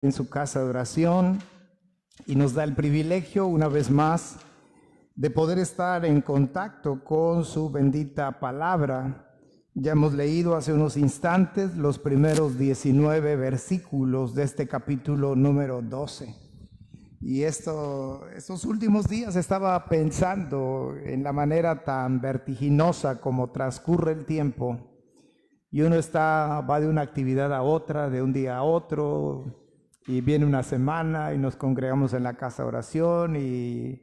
En su casa de oración y nos da el privilegio una vez más de poder estar en contacto con su bendita palabra. Ya hemos leído hace unos instantes los primeros 19 versículos de este capítulo número 12. Y estos últimos días estaba pensando en la manera tan vertiginosa como transcurre el tiempo. Y uno va de una actividad a otra, de un día a otro, y viene una semana y nos congregamos en la casa de oración y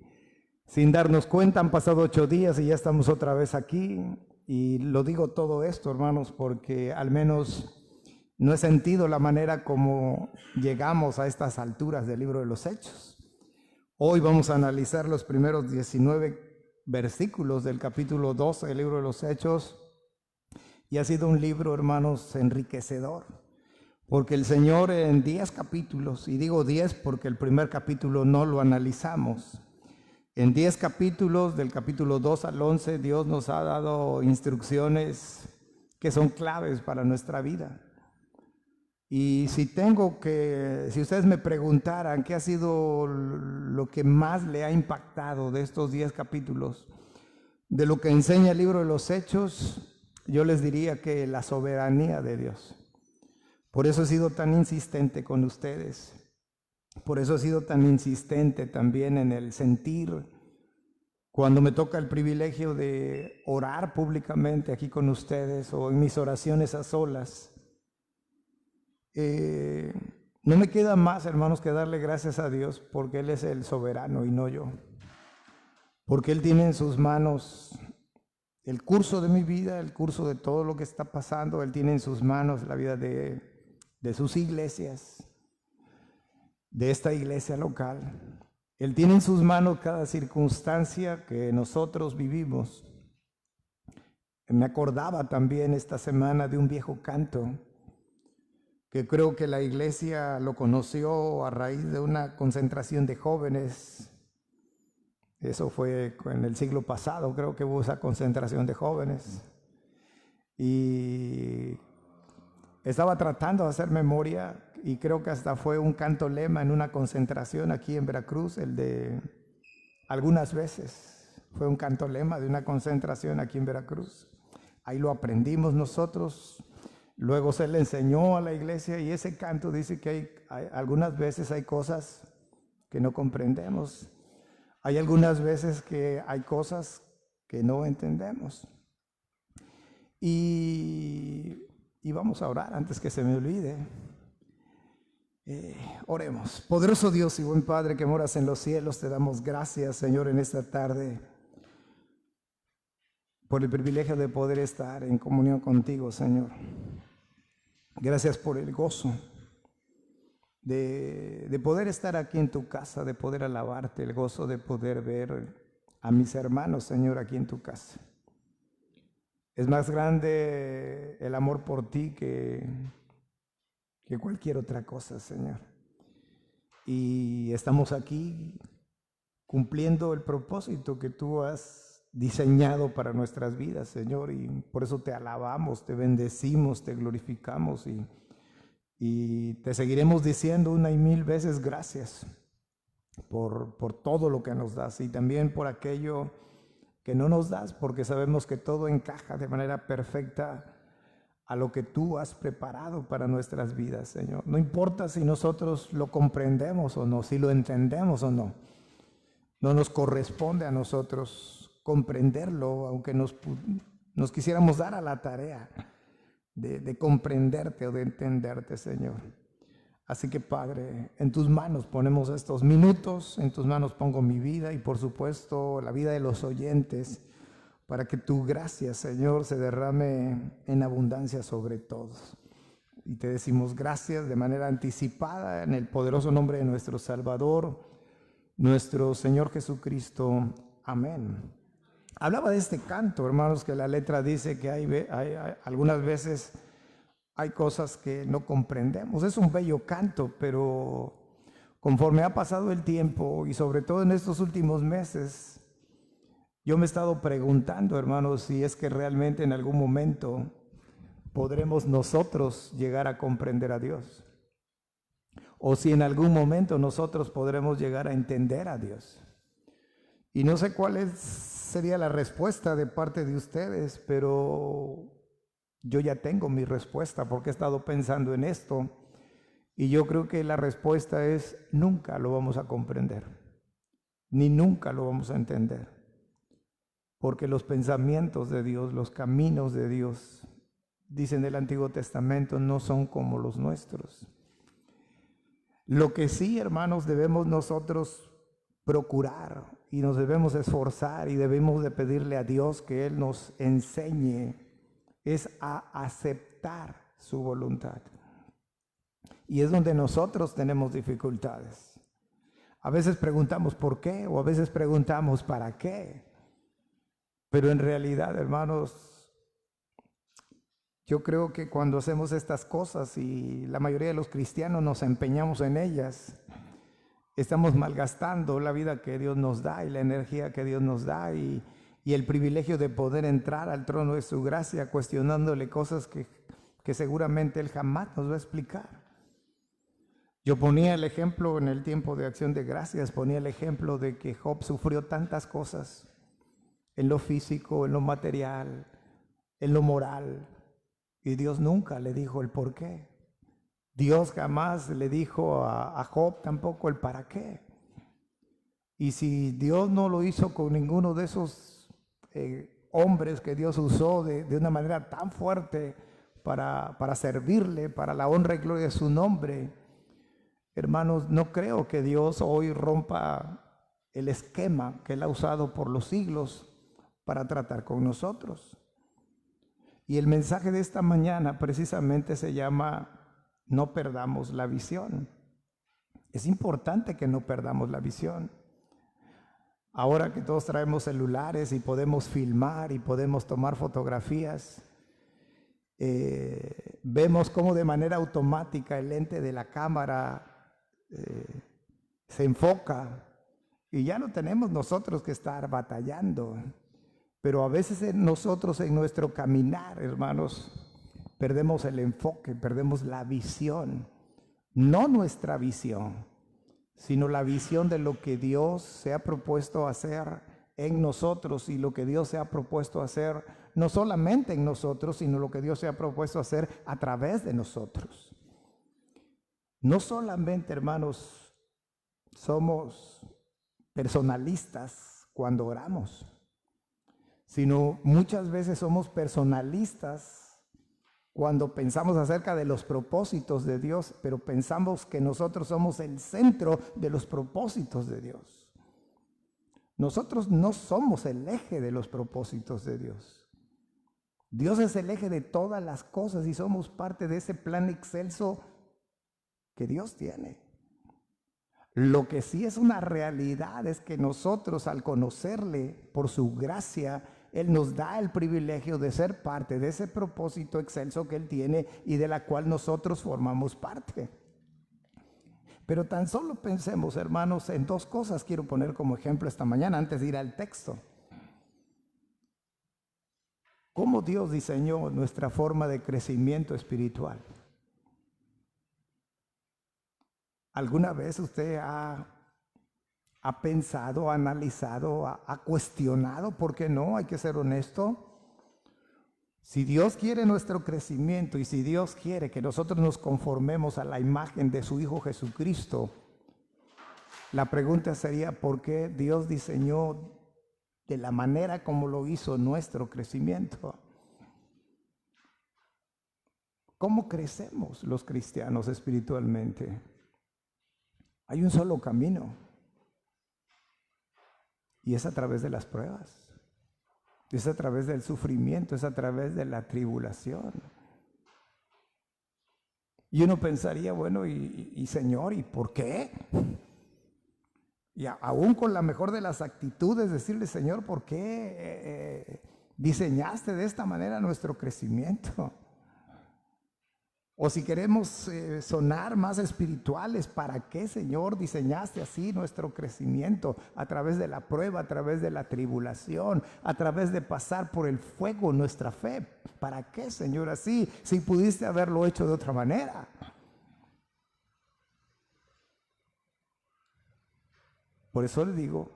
sin darnos cuenta han pasado 8 días y ya estamos otra vez aquí. Y lo digo todo esto, hermanos, porque al menos no he sentido la manera como llegamos a estas alturas del libro de los Hechos. Hoy vamos a analizar los primeros 19 versículos del capítulo 12 del libro de los Hechos. Y ha sido un libro, hermanos, enriquecedor, porque el Señor en 10 capítulos, y digo 10 porque el primer capítulo no lo analizamos, en 10 capítulos, del capítulo 2 al 11, Dios nos ha dado instrucciones que son claves para nuestra vida. Y si ustedes me preguntaran qué ha sido lo que más le ha impactado de estos 10 capítulos, de lo que enseña el libro de los Hechos, yo les diría que la soberanía de Dios. Por eso he sido tan insistente con ustedes. Por eso he sido tan insistente también en el sentir, cuando me toca el privilegio de orar públicamente aquí con ustedes o en mis oraciones a solas. No me queda más, hermanos, que darle gracias a Dios porque Él es el soberano y no yo. Porque Él tiene en sus manos el curso de mi vida, el curso de todo lo que está pasando. Él tiene en sus manos la vida de sus iglesias, de esta iglesia local. Él tiene en sus manos cada circunstancia que nosotros vivimos. Me acordaba también esta semana de un viejo canto que creo que la iglesia lo conoció a raíz de una concentración de jóvenes. Eso fue en el siglo pasado, creo que hubo esa concentración de jóvenes. Y estaba tratando de hacer memoria y creo que hasta fue un canto lema en una concentración aquí en Veracruz, el de algunas veces. Fue un canto lema de una concentración aquí en Veracruz. Ahí lo aprendimos nosotros. Luego se le enseñó a la iglesia y ese canto dice que algunas veces hay cosas que no comprendemos. Hay algunas veces que hay cosas que no entendemos. Y vamos a orar antes que se me olvide. Oremos. Poderoso Dios y buen Padre que moras en los cielos, te damos gracias, Señor, en esta tarde por el privilegio de poder estar en comunión contigo, Señor. Gracias por el gozo de poder estar aquí en tu casa, de poder alabarte, el gozo de poder ver a mis hermanos, Señor, aquí en tu casa. Es más grande el amor por ti que cualquier otra cosa, Señor. Y estamos aquí cumpliendo el propósito que tú has diseñado para nuestras vidas, Señor, y por eso te alabamos, te bendecimos, te glorificamos y te seguiremos diciendo 1,000 veces gracias por todo lo que nos das y también por aquello que no nos das, porque sabemos que todo encaja de manera perfecta a lo que tú has preparado para nuestras vidas, Señor. No importa si nosotros lo comprendemos o no, si lo entendemos o no. No nos corresponde a nosotros comprenderlo, aunque nos quisiéramos dar a la tarea de comprenderte o de entenderte, Señor. Así que, Padre, en tus manos ponemos estos minutos, en tus manos pongo mi vida y, por supuesto, la vida de los oyentes, para que tu gracia, Señor, se derrame en abundancia sobre todos. Y te decimos gracias de manera anticipada en el poderoso nombre de nuestro Salvador, nuestro Señor Jesucristo. Amén. Hablaba de este canto, hermanos, que la letra dice que hay algunas veces hay cosas que no comprendemos. Es un bello canto, pero conforme ha pasado el tiempo y sobre todo en estos últimos meses, yo me he estado preguntando, hermanos, si es que realmente en algún momento podremos nosotros llegar a comprender a Dios. o si en algún momento nosotros podremos llegar a entender a Dios. Y no sé sería la respuesta de parte de ustedes, pero yo ya tengo mi respuesta porque he estado pensando en esto y yo creo que la respuesta es: nunca lo vamos a comprender, ni nunca lo vamos a entender, porque los pensamientos de Dios, los caminos de Dios, dicen el Antiguo Testamento, no son como los nuestros. Lo que sí, hermanos, debemos nosotros procurar y nos debemos esforzar y debemos de pedirle a Dios que Él nos enseñe es a aceptar su voluntad. Y es donde nosotros tenemos dificultades. A veces preguntamos por qué o a veces preguntamos para qué. Pero en realidad, hermanos, yo creo que cuando hacemos estas cosas y la mayoría de los cristianos nos empeñamos en ellas, estamos malgastando la vida que Dios nos da y la energía que Dios nos da y el privilegio de poder entrar al trono de su gracia cuestionándole cosas que seguramente Él jamás nos va a explicar. Yo ponía el ejemplo en el tiempo de acción de gracias, ponía el ejemplo de que Job sufrió tantas cosas en lo físico, en lo material, en lo moral, y Dios nunca le dijo el por qué. Dios jamás le dijo a Job tampoco el para qué. Y si Dios no lo hizo con ninguno de esos hombres que Dios usó de una manera tan fuerte para servirle, para la honra y gloria de su nombre, hermanos, no creo que Dios hoy rompa el esquema que Él ha usado por los siglos para tratar con nosotros. Y el mensaje de esta mañana precisamente se llama: no perdamos la visión. Es importante que no perdamos la visión. Ahora que todos traemos celulares y podemos filmar y podemos tomar fotografías, vemos cómo de manera automática el lente de la cámara se enfoca y ya no tenemos nosotros que estar batallando. Pero a veces nosotros en nuestro caminar, hermanos, perdemos el enfoque, perdemos la visión. No nuestra visión, sino la visión de lo que Dios se ha propuesto hacer en nosotros y lo que Dios se ha propuesto hacer no solamente en nosotros, sino lo que Dios se ha propuesto hacer a través de nosotros. No solamente, hermanos, somos personalistas cuando oramos, sino muchas veces somos personalistas cuando pensamos acerca de los propósitos de Dios, pero pensamos que nosotros somos el centro de los propósitos de Dios. Nosotros no somos el eje de los propósitos de Dios. Dios es el eje de todas las cosas y somos parte de ese plan excelso que Dios tiene. Lo que sí es una realidad es que nosotros, al conocerle por su gracia, Él nos da el privilegio de ser parte de ese propósito excelso que Él tiene y de la cual nosotros formamos parte. Pero tan solo pensemos, hermanos, en dos cosas quiero poner como ejemplo esta mañana antes de ir al texto. ¿Cómo Dios diseñó nuestra forma de crecimiento espiritual? ¿Alguna vez usted ha pensado, ha analizado, ha cuestionado? ¿Por qué no? Hay que ser honesto. Si Dios quiere nuestro crecimiento y si Dios quiere que nosotros nos conformemos a la imagen de su Hijo Jesucristo, la pregunta sería: ¿por qué Dios diseñó de la manera como lo hizo nuestro crecimiento? ¿Cómo crecemos los cristianos espiritualmente? Hay un solo camino y es a través de las pruebas. Es a través del sufrimiento, es a través de la tribulación. Y uno pensaría, bueno, y Señor, ¿y por qué? Y aún con la mejor de las actitudes, decirle: Señor, ¿por qué diseñaste de esta manera nuestro crecimiento? O si queremos sonar más espirituales, ¿para qué, Señor, diseñaste así nuestro crecimiento? A través de la prueba, a través de la tribulación, a través de pasar por el fuego nuestra fe. ¿Para qué, Señor, así? Si pudiste haberlo hecho de otra manera. Por eso le digo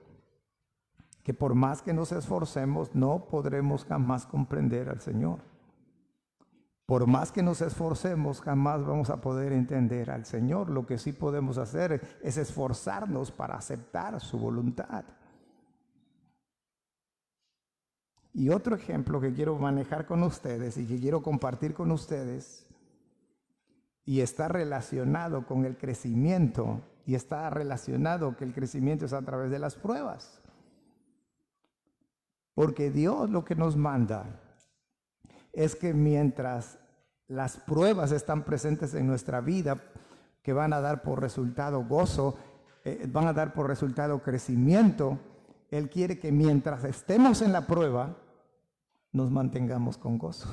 que por más que nos esforcemos, no podremos jamás comprender al Señor. Por más que nos esforcemos, jamás vamos a poder entender al Señor. Lo que sí podemos hacer es esforzarnos para aceptar su voluntad. Y otro ejemplo que quiero manejar con ustedes y que quiero compartir con ustedes, y está relacionado con el crecimiento, y está relacionado que el crecimiento es a través de las pruebas. Porque Dios lo que nos manda es que mientras las pruebas están presentes en nuestra vida, que van a dar por resultado gozo, van a dar por resultado crecimiento, Él quiere que mientras estemos en la prueba, nos mantengamos con gozo.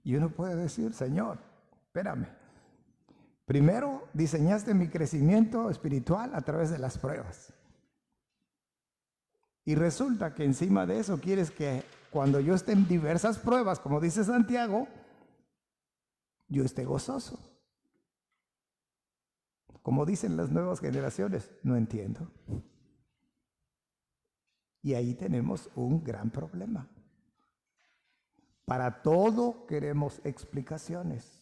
Y uno puede decir, Señor, espérame, primero diseñaste mi crecimiento espiritual a través de las pruebas. Y resulta que encima de eso quieres que cuando yo esté en diversas pruebas, como dice Santiago, yo esté gozoso. Como dicen las nuevas generaciones, no entiendo. Y ahí tenemos un gran problema. Para todo queremos explicaciones.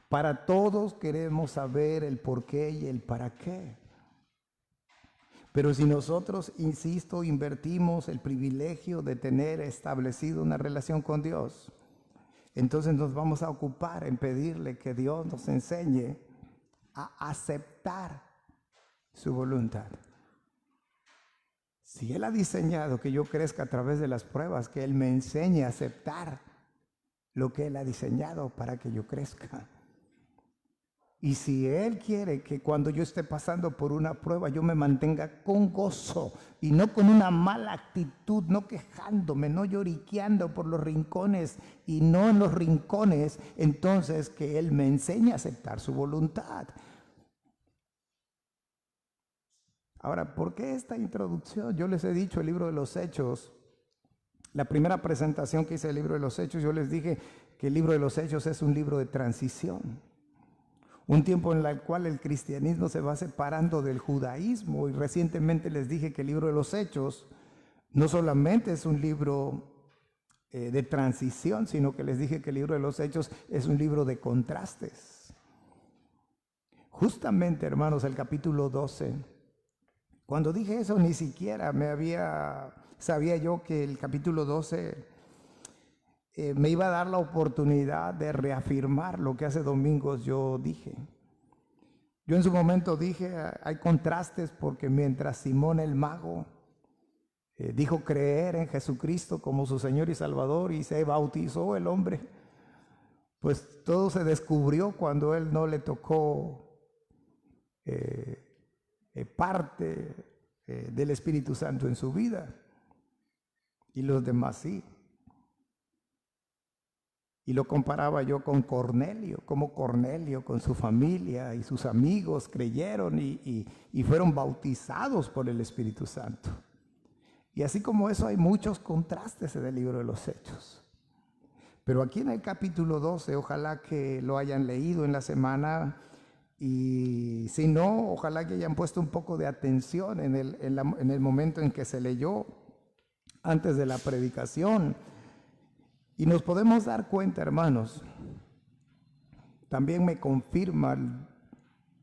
Para todos queremos saber el por qué y el para qué. Pero si nosotros, insisto, invertimos el privilegio de tener establecido una relación con Dios, entonces nos vamos a ocupar en pedirle que Dios nos enseñe a aceptar su voluntad. Si Él ha diseñado que yo crezca a través de las pruebas, que Él me enseñe a aceptar lo que Él ha diseñado para que yo crezca. Y si Él quiere que cuando yo esté pasando por una prueba yo me mantenga con gozo y no con una mala actitud, no quejándome, no lloriqueando por los rincones y no en los rincones, entonces que Él me enseñe a aceptar su voluntad. Ahora, ¿por qué esta introducción? Yo les he dicho el libro de los Hechos. La primera presentación que hice del libro de los Hechos, yo les dije que el libro de los Hechos es un libro de transición. Un tiempo en el cual el cristianismo se va separando del judaísmo, y recientemente les dije que el libro de los Hechos no solamente es un libro de transición, sino que les dije que el libro de los Hechos es un libro de contrastes. Justamente, hermanos, el capítulo 12, cuando dije eso ni siquiera sabía yo que el capítulo 12 me iba a dar la oportunidad de reafirmar lo que hace domingos yo dije. Yo en su momento dije, hay contrastes porque mientras Simón el mago dijo creer en Jesucristo como su Señor y Salvador y se bautizó el hombre, pues todo se descubrió cuando él no le tocó parte del Espíritu Santo en su vida y los demás sí. Y lo comparaba yo con Cornelio, como Cornelio con su familia y sus amigos creyeron y fueron bautizados por el Espíritu Santo. Y así como eso hay muchos contrastes en el libro de los Hechos. Pero aquí en el capítulo 12, ojalá que lo hayan leído en la semana, y si no, ojalá que hayan puesto un poco de atención en el momento en que se leyó antes de la predicación. Y nos podemos dar cuenta, hermanos, también me confirma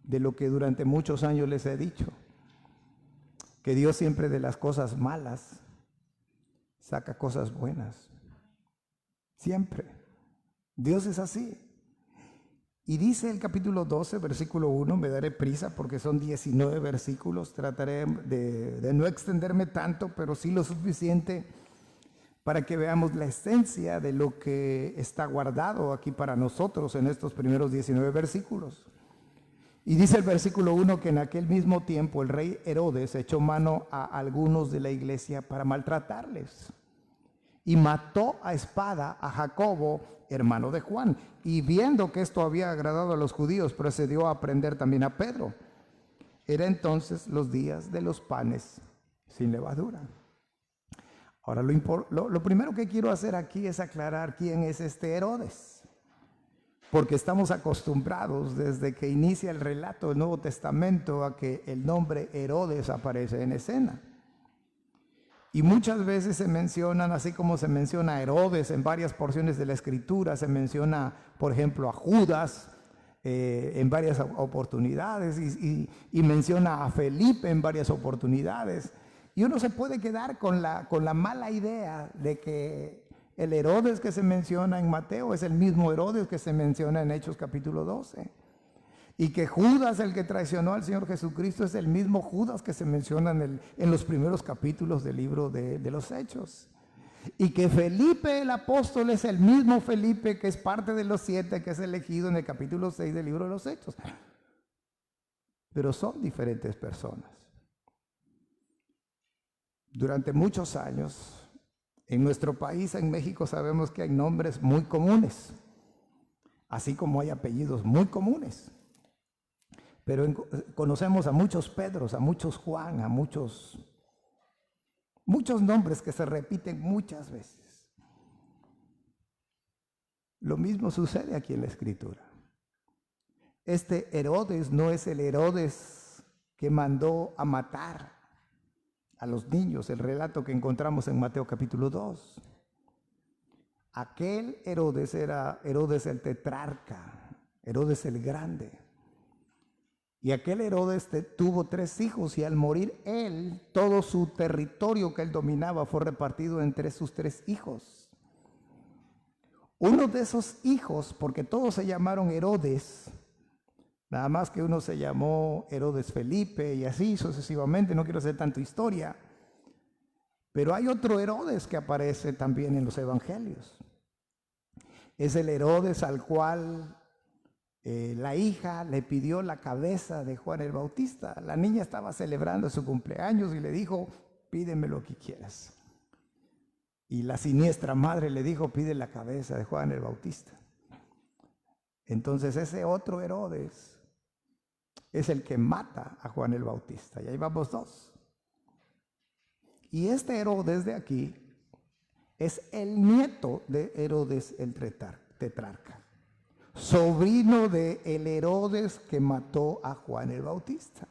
de lo que durante muchos años les he dicho, que Dios siempre de las cosas malas saca cosas buenas. Siempre. Dios es así. Y dice el capítulo 12, versículo 1, me daré prisa porque son 19 versículos, trataré de no extenderme tanto, pero sí lo suficiente para que veamos la esencia de lo que está guardado aquí para nosotros en estos primeros 19 versículos. Y dice el versículo 1 que en aquel mismo tiempo el rey Herodes echó mano a algunos de la iglesia para maltratarles. Y mató a espada a Jacobo, hermano de Juan. Y viendo que esto había agradado a los judíos, procedió a prender también a Pedro. Era entonces los días de los panes sin levadura. Ahora, lo primero que quiero hacer aquí es aclarar quién es este Herodes. porque estamos acostumbrados desde que inicia el relato del Nuevo Testamento a que el nombre Herodes aparece en escena. Y muchas veces se mencionan, así como se menciona a Herodes en varias porciones de la Escritura, se menciona, por ejemplo, a Judas en varias oportunidades y menciona a Felipe en varias oportunidades. Y uno se puede quedar con la mala idea de que el Herodes que se menciona en Mateo es el mismo Herodes que se menciona en Hechos capítulo 12. Y que Judas, el que traicionó al Señor Jesucristo, es el mismo Judas que se menciona en los primeros capítulos del libro de los Hechos. Y que Felipe el apóstol es el mismo Felipe que es parte de los 7 que es elegido en el capítulo 6 del libro de los Hechos. Pero son diferentes personas. Durante muchos años, en nuestro país, en México, sabemos que hay nombres muy comunes, así como hay apellidos muy comunes. Pero conocemos a muchos Pedros, a muchos Juan, a muchos nombres que se repiten muchas veces. Lo mismo sucede aquí en la Escritura. Este Herodes no es el Herodes que mandó a matar a los niños, el relato que encontramos en Mateo capítulo 2. Aquel Herodes era Herodes el tetrarca, Herodes el grande. Y aquel Herodes tuvo 3 hijos y al morir él, todo su territorio que él dominaba fue repartido entre sus 3 hijos. Uno de esos hijos, porque todos se llamaron Herodes, nada más que uno se llamó Herodes Felipe y así sucesivamente, no quiero hacer tanto historia. Pero hay otro Herodes que aparece también en los evangelios. Es el Herodes al cual la hija le pidió la cabeza de Juan el Bautista. La niña estaba celebrando su cumpleaños y le dijo, pídeme lo que quieras. Y la siniestra madre le dijo, pide la cabeza de Juan el Bautista. Entonces ese otro Herodes es el que mata a Juan el Bautista. Y ahí vamos 2. Y este Herodes de aquí es el nieto de Herodes el tetrarca, sobrino de el Herodes que mató a Juan el Bautista.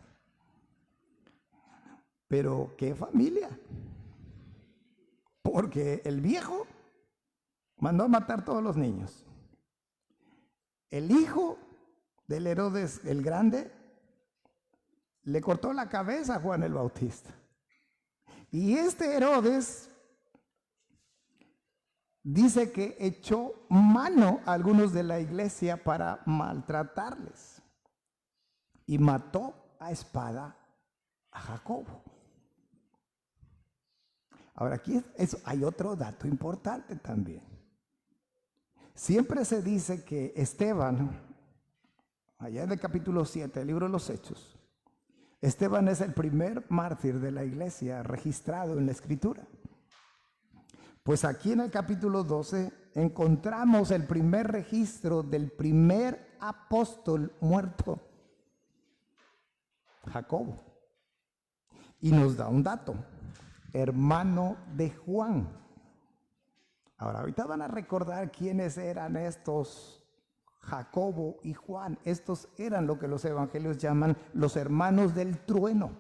Pero qué familia, porque el viejo mandó a matar todos los niños. El hijo del Herodes el grande le cortó la cabeza a Juan el Bautista. Y este Herodes dice que echó mano a algunos de la iglesia para maltratarles y mató a espada a Jacobo. Ahora aquí hay otro dato importante también. Siempre se dice que Esteban, allá en el capítulo 7 del libro de los Hechos, Esteban es el primer mártir de la iglesia registrado en la Escritura. Pues aquí en el capítulo 12 encontramos el primer registro del primer apóstol muerto, Jacobo. Y nos da un dato, hermano de Juan. Ahora, ahorita van a recordar quiénes eran estos Jacobo y Juan. Estos eran lo que los evangelios llaman los hermanos del trueno.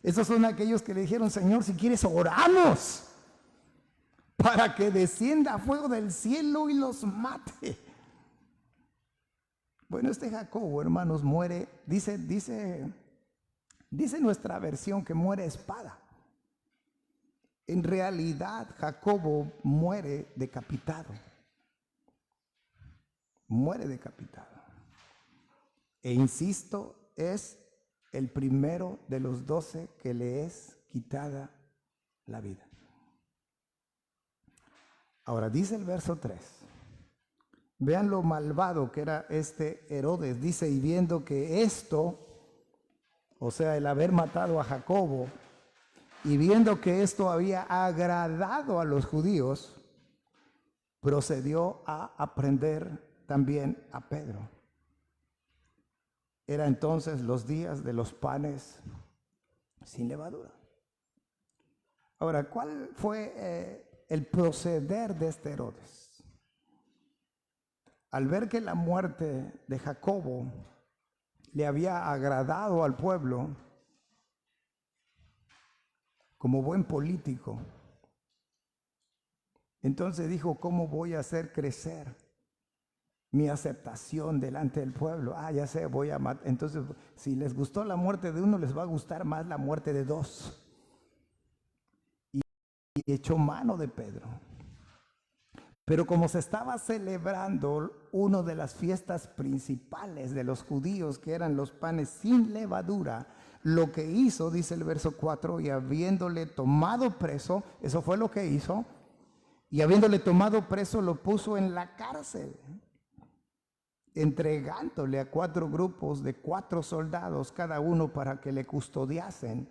Estos son aquellos que le dijeron, Señor, si quieres oramos para que descienda fuego del cielo y los mate. Bueno, este Jacobo, hermanos, muere, dice nuestra versión que muere a espada. En realidad, Jacobo muere decapitado. Muere decapitado. E insisto, es el primero de los 12 que le es quitada la vida. Ahora dice el verso 3. Vean lo malvado que era este Herodes. Dice, y viendo que esto, o sea, el haber matado a Jacobo, y viendo que esto había agradado a los judíos, procedió a aprender también a Pedro. Era entonces los días de los panes sin levadura. Ahora, ¿cuál fue el proceder de este Herodes? al ver que la muerte de Jacobo le había agradado al pueblo, como buen político, entonces dijo, ¿cómo voy a hacer crecer mi aceptación delante del pueblo? Ya sé, voy a matar. Entonces, si les gustó la muerte de uno, les va a gustar más la muerte de dos. Y echó mano de Pedro. Pero como se estaba celebrando una de las fiestas principales de los judíos, que eran los panes sin levadura, lo que hizo, dice el verso 4, y habiéndole tomado preso, eso fue lo que hizo, y habiéndole tomado preso lo puso en la cárcel, entregándole a 4 grupos de 4 soldados cada uno para que le custodiasen.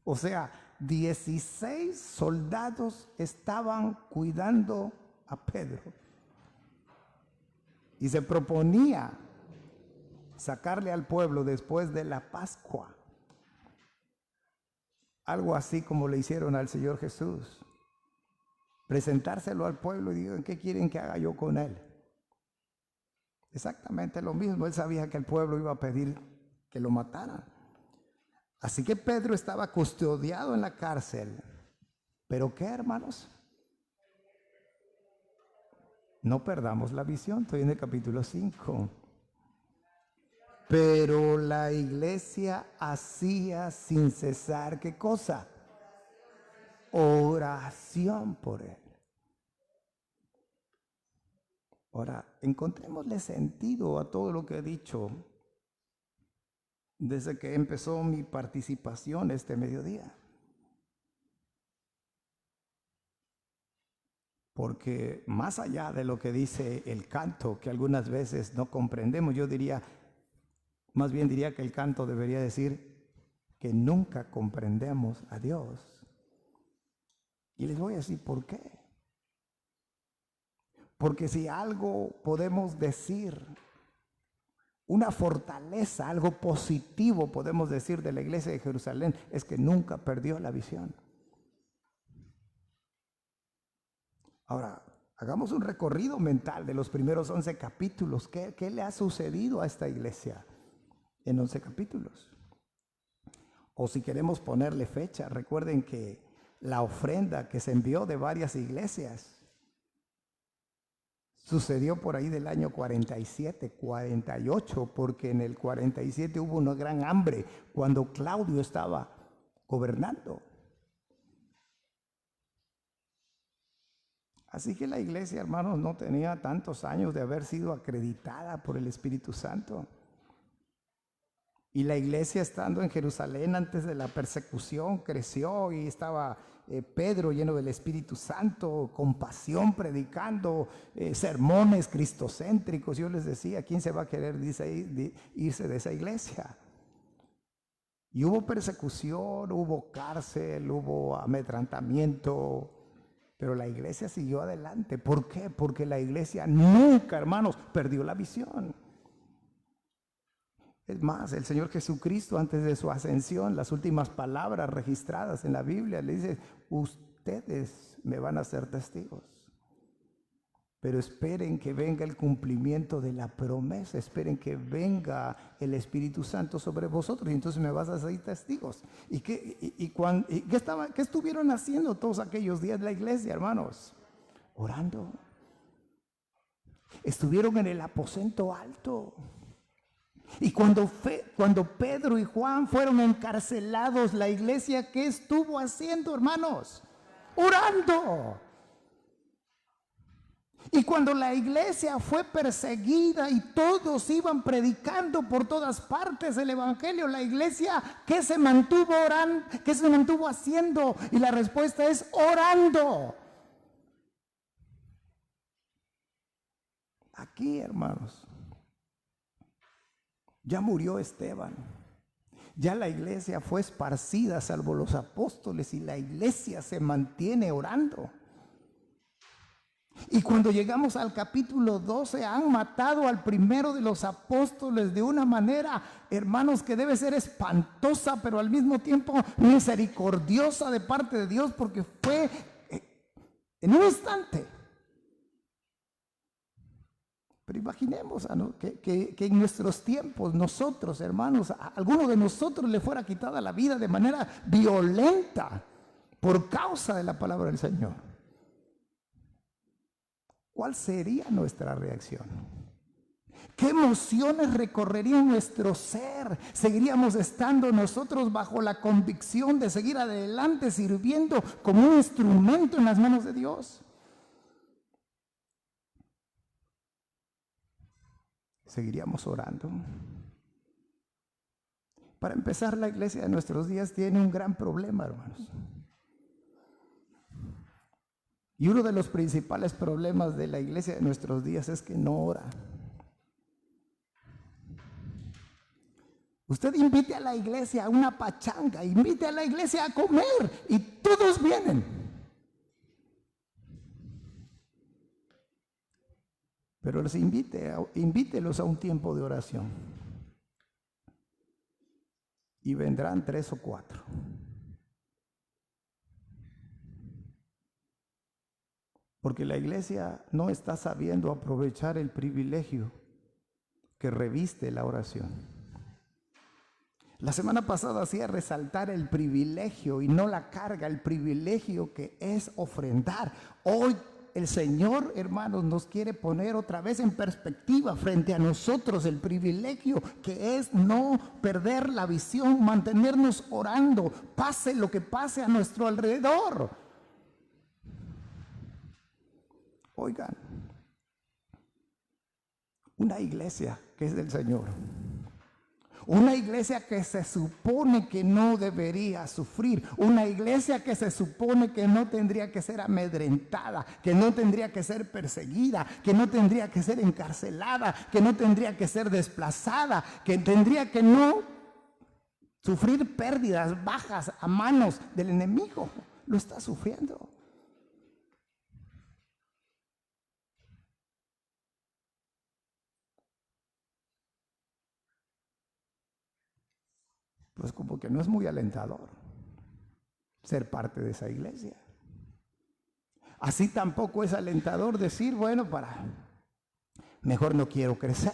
O sea, 16 soldados estaban cuidando a Pedro. Y se proponía sacarle al pueblo después de la Pascua. Algo así como le hicieron al Señor Jesús. Presentárselo al pueblo y digan, ¿qué quieren que haga yo con él? Exactamente lo mismo. Él sabía que el pueblo iba a pedir que lo mataran. Así que Pedro estaba custodiado en la cárcel. ¿Pero qué, hermanos? No perdamos la visión. Estoy en el capítulo 5. Pero la iglesia hacía sin cesar, ¿qué cosa? Oración por él. Ahora, encontrémosle sentido a todo lo que he dicho desde que empezó mi participación este mediodía. Porque más allá de lo que dice el canto, que algunas veces no comprendemos, yo diría, más bien diría que el canto debería decir que nunca comprendemos a Dios. Y les voy a decir por qué. Porque si algo podemos decir, una fortaleza, algo positivo podemos decir de la iglesia de Jerusalén, es que nunca perdió la visión. Ahora, hagamos un recorrido mental de los primeros 11 capítulos. ¿Qué le ha sucedido a esta iglesia en 11 capítulos? O si queremos ponerle fecha, recuerden que la ofrenda que se envió de varias iglesias sucedió por ahí del año 47, 48, porque en el 47 hubo una gran hambre cuando Claudio estaba gobernando. Así que la iglesia, hermanos, no tenía tantos años de haber sido acreditada por el Espíritu Santo. Y la iglesia, estando en Jerusalén antes de la persecución, creció y estaba Pedro lleno del Espíritu Santo, con pasión, predicando sermones cristocéntricos. Yo les decía, ¿quién se va a querer irse de esa iglesia? Y hubo persecución, hubo cárcel, hubo amedrentamiento, pero la iglesia siguió adelante. ¿Por qué? Porque la iglesia nunca, hermanos, perdió la visión. Es más, el Señor Jesucristo, antes de su ascensión, las últimas palabras registradas en la Biblia, le dice, ustedes me van a ser testigos. Pero esperen que venga el cumplimiento de la promesa, esperen que venga el Espíritu Santo sobre vosotros y entonces me vas a ser testigos. ¿Qué estuvieron haciendo todos aquellos días de la iglesia, hermanos? Orando. Estuvieron en el aposento alto. Y cuando Pedro y Juan fueron encarcelados, la iglesia, ¿qué estuvo haciendo, hermanos? Orando. Y cuando la iglesia fue perseguida y todos iban predicando por todas partes el evangelio, la iglesia, ¿qué se mantuvo orando? ¿Qué se mantuvo haciendo? Y la respuesta es orando. Aquí, hermanos, ya murió Esteban. Ya la iglesia fue esparcida, salvo los apóstoles, y la iglesia se mantiene orando. Y cuando llegamos al capítulo 12, han matado al primero de los apóstoles de una manera, hermanos, que debe ser espantosa, pero al mismo tiempo misericordiosa de parte de Dios, porque fue en un instante. Pero imaginemos que en nuestros tiempos nosotros, hermanos, a alguno de nosotros le fuera quitada la vida de manera violenta por causa de la palabra del Señor. ¿Cuál sería nuestra reacción? ¿Qué emociones recorrerían nuestro ser? ¿Seguiríamos estando nosotros bajo la convicción de seguir adelante sirviendo como un instrumento en las manos de Dios? ¿Seguiríamos orando? Para empezar, la iglesia de nuestros días tiene un gran problema, hermanos. Y uno de los principales problemas de la iglesia de nuestros días es que no ora. Usted invite a la iglesia a una pachanga, invite a la iglesia a comer y todos vienen. Pero los invítelos a un tiempo de oración. Y vendrán 3 o 4. Porque la iglesia no está sabiendo aprovechar el privilegio que reviste la oración. La semana pasada hacía resaltar el privilegio y no la carga, el privilegio que es ofrendar. Hoy el Señor, hermanos, nos quiere poner otra vez en perspectiva frente a nosotros el privilegio que es no perder la visión, mantenernos orando, pase lo que pase a nuestro alrededor. Oigan, una iglesia que es del Señor, una iglesia que se supone que no debería sufrir, una iglesia que se supone que no tendría que ser amedrentada, que no tendría que ser perseguida, que no tendría que ser encarcelada, que no tendría que ser desplazada, que tendría que no sufrir pérdidas bajas a manos del enemigo, lo está sufriendo. Pues como que no es muy alentador ser parte de esa iglesia. Así tampoco es alentador decir, bueno, mejor no quiero crecer.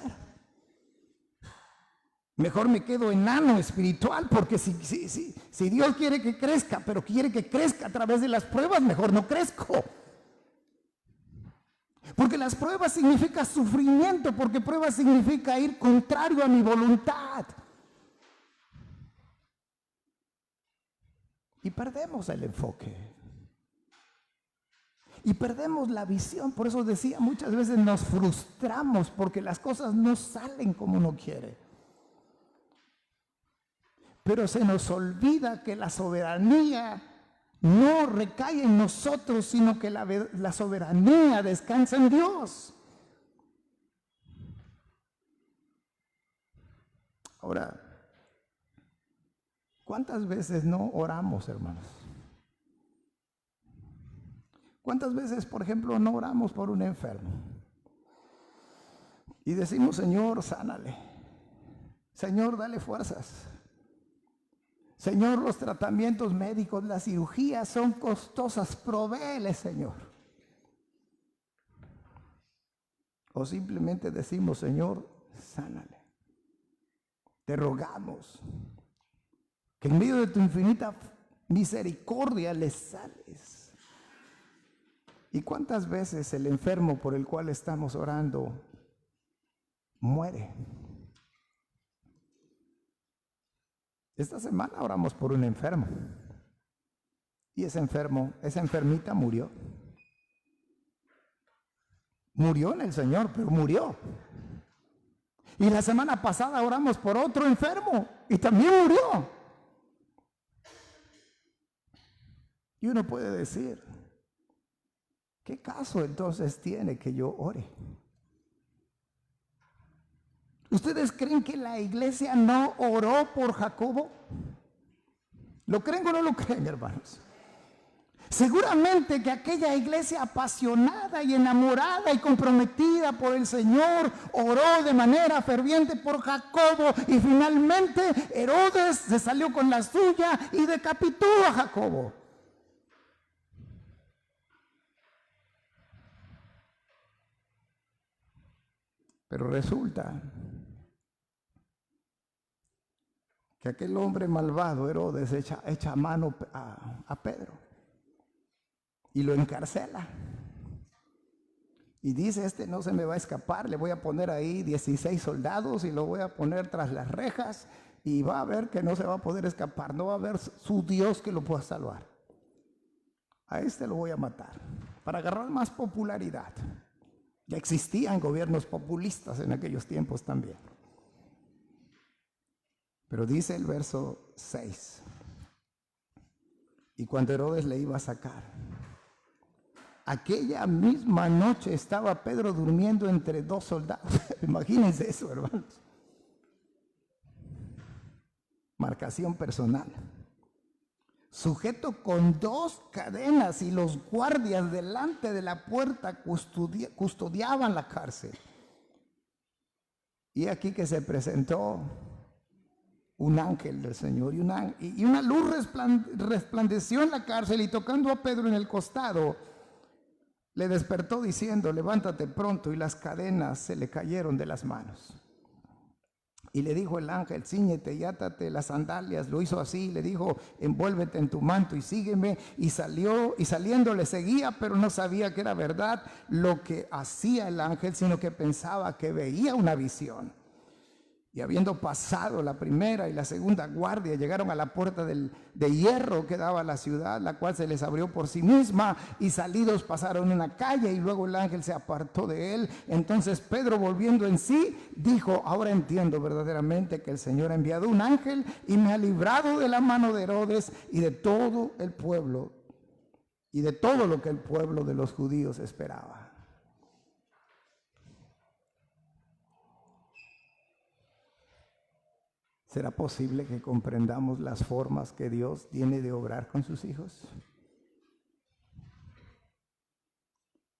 Mejor me quedo enano espiritual, porque si Dios quiere que crezca, pero quiere que crezca a través de las pruebas, mejor no crezco. Porque las pruebas significan sufrimiento, porque pruebas significa ir contrario a mi voluntad. Y perdemos el enfoque. Y perdemos la visión. Por eso decía, muchas veces nos frustramos porque las cosas no salen como uno quiere. Pero se nos olvida que la soberanía no recae en nosotros, sino que la soberanía descansa en Dios. Ahora, ¿cuántas veces no oramos, hermanos? ¿Cuántas veces, por ejemplo, no oramos por un enfermo? Y decimos, Señor, sánale. Señor, dale fuerzas. Señor, los tratamientos médicos, las cirugías son costosas, provéele, Señor. O simplemente decimos, Señor, sánale. Te rogamos que en medio de tu infinita misericordia le sales. ¿Y cuántas veces el enfermo por el cual estamos orando muere? Esta semana oramos por un enfermo. Y esa enfermita murió. Murió en el Señor, pero murió. Y la semana pasada oramos por otro enfermo y también murió. Y uno puede decir, ¿qué caso entonces tiene que yo ore? ¿Ustedes creen que la iglesia no oró por Jacobo? ¿Lo creen o no lo creen, hermanos? Seguramente que aquella iglesia apasionada y enamorada y comprometida por el Señor oró de manera ferviente por Jacobo, y finalmente Herodes se salió con la suya y decapitó a Jacobo. Pero resulta que aquel hombre malvado, Herodes, echa mano a Pedro y lo encarcela. Y dice, este no se me va a escapar, le voy a poner ahí 16 soldados y lo voy a poner tras las rejas y va a ver que no se va a poder escapar, no va a haber su Dios que lo pueda salvar. A este lo voy a matar para agarrar más popularidad. Ya existían gobiernos populistas en aquellos tiempos también. Pero dice el verso 6, y cuando Herodes le iba a sacar, aquella misma noche estaba Pedro durmiendo entre dos soldados. Imagínense eso, hermanos. Marcación personal. Sujeto con 2 cadenas, y los guardias delante de la puerta custodiaban la cárcel. Y aquí que se presentó un ángel del Señor, y una luz resplandeció en la cárcel, y tocando a Pedro en el costado, le despertó diciendo, levántate pronto, y las cadenas se le cayeron de las manos. Y le dijo el ángel, cíñete y átate las sandalias. Lo hizo así, le dijo, envuélvete en tu manto y sígueme. Y salió, y saliendo le seguía, pero no sabía que era verdad lo que hacía el ángel, sino que pensaba que veía una visión. Y habiendo pasado la primera y la segunda guardia, llegaron a la puerta de hierro que daba a la ciudad, la cual se les abrió por sí misma, y salidos pasaron una calle, y luego el ángel se apartó de él. Entonces Pedro, volviendo en sí, dijo, ahora entiendo verdaderamente que el Señor ha enviado un ángel y me ha librado de la mano de Herodes y de todo el pueblo, y de todo lo que el pueblo de los judíos esperaba. ¿Será posible que comprendamos las formas que Dios tiene de obrar con sus hijos?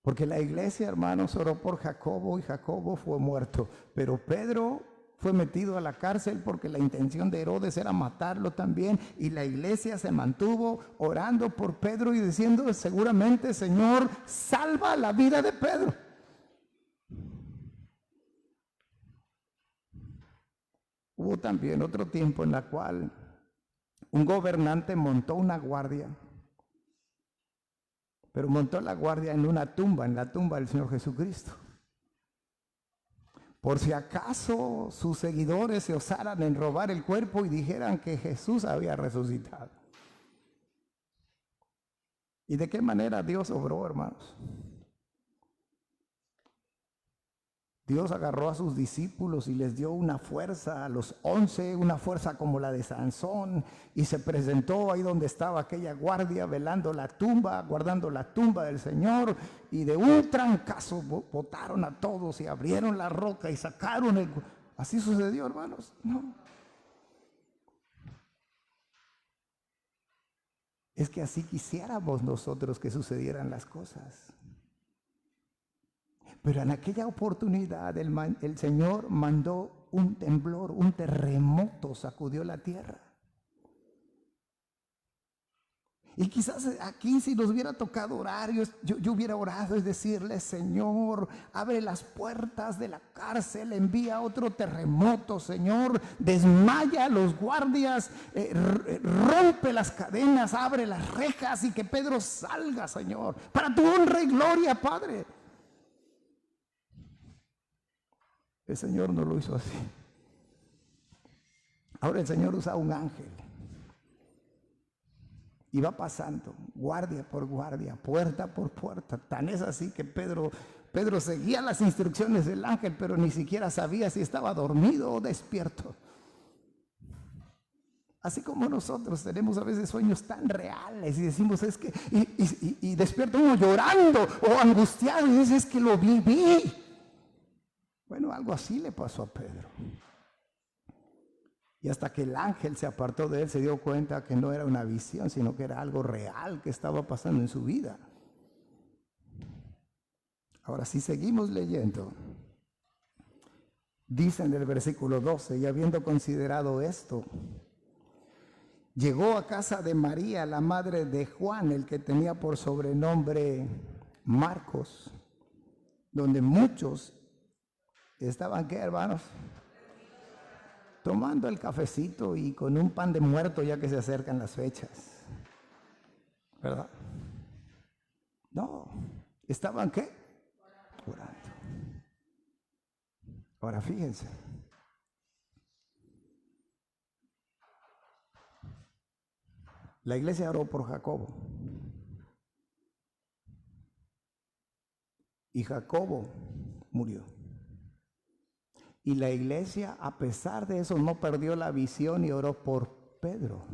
Porque la iglesia, hermanos, oró por Jacobo y Jacobo fue muerto. Pero Pedro fue metido a la cárcel porque la intención de Herodes era matarlo también. Y la iglesia se mantuvo orando por Pedro y diciendo, seguramente, Señor, salva la vida de Pedro. Hubo también otro tiempo en la cual un gobernante montó una guardia, pero montó la guardia en una tumba, en la tumba del Señor Jesucristo, por si acaso sus seguidores se osaran en robar el cuerpo y dijeran que Jesús había resucitado. ¿Y de qué manera Dios obró, hermanos? Dios agarró a sus discípulos y les dio una fuerza, a los 11, una fuerza como la de Sansón, y se presentó ahí donde estaba aquella guardia velando la tumba, guardando la tumba del Señor, y de un trancazo botaron a todos y abrieron la roca y sacaron el... ¿Así sucedió, hermanos? No. Es que así quisiéramos nosotros que sucedieran las cosas. Pero en aquella oportunidad el Señor mandó un temblor, un terremoto sacudió la tierra. Y quizás aquí, si nos hubiera tocado orar, yo hubiera orado, es decirle, Señor, abre las puertas de la cárcel, envía otro terremoto, Señor, desmaya a los guardias, rompe las cadenas, abre las rejas y que Pedro salga, Señor, para tu honra y gloria, Padre. El Señor no lo hizo así. Ahora el Señor usa un ángel y va pasando guardia por guardia, puerta por puerta. Tan es así que Pedro seguía las instrucciones del ángel, pero ni siquiera sabía si estaba dormido o despierto. Así como nosotros tenemos a veces sueños tan reales y decimos es que y despierta uno llorando o angustiado y dice es que lo viví. Bueno, algo así le pasó a Pedro. Y hasta que el ángel se apartó de él, se dio cuenta que no era una visión, sino que era algo real que estaba pasando en su vida. Ahora, si seguimos leyendo, dice en el versículo 12, y habiendo considerado esto, llegó a casa de María, la madre de Juan, el que tenía por sobrenombre Marcos, donde muchos ¿Estaban qué, hermanos? Tomando el cafecito y con un pan de muerto ya que se acercan las fechas. ¿Verdad? No. ¿Estaban qué? Orando. Ahora fíjense. La iglesia oró por Jacobo. Y Jacobo murió. Y la iglesia, a pesar de eso, no perdió la visión y oró por Pedro.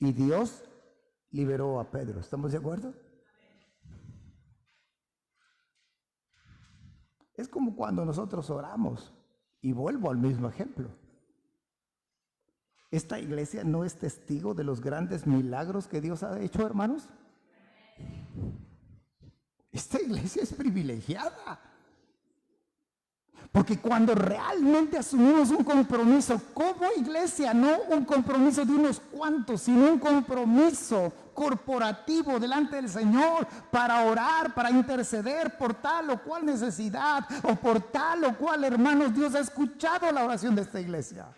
Y Dios liberó a Pedro. ¿Estamos de acuerdo? Es como cuando nosotros oramos. Y vuelvo al mismo ejemplo. ¿Esta iglesia no es testigo de los grandes milagros que Dios ha hecho, hermanos? Esta iglesia es privilegiada. Porque cuando realmente asumimos un compromiso como iglesia, no un compromiso de unos cuantos, sino un compromiso corporativo delante del Señor para orar, para interceder por tal o cual necesidad o por tal o cual, hermanos, Dios ha escuchado la oración de esta iglesia.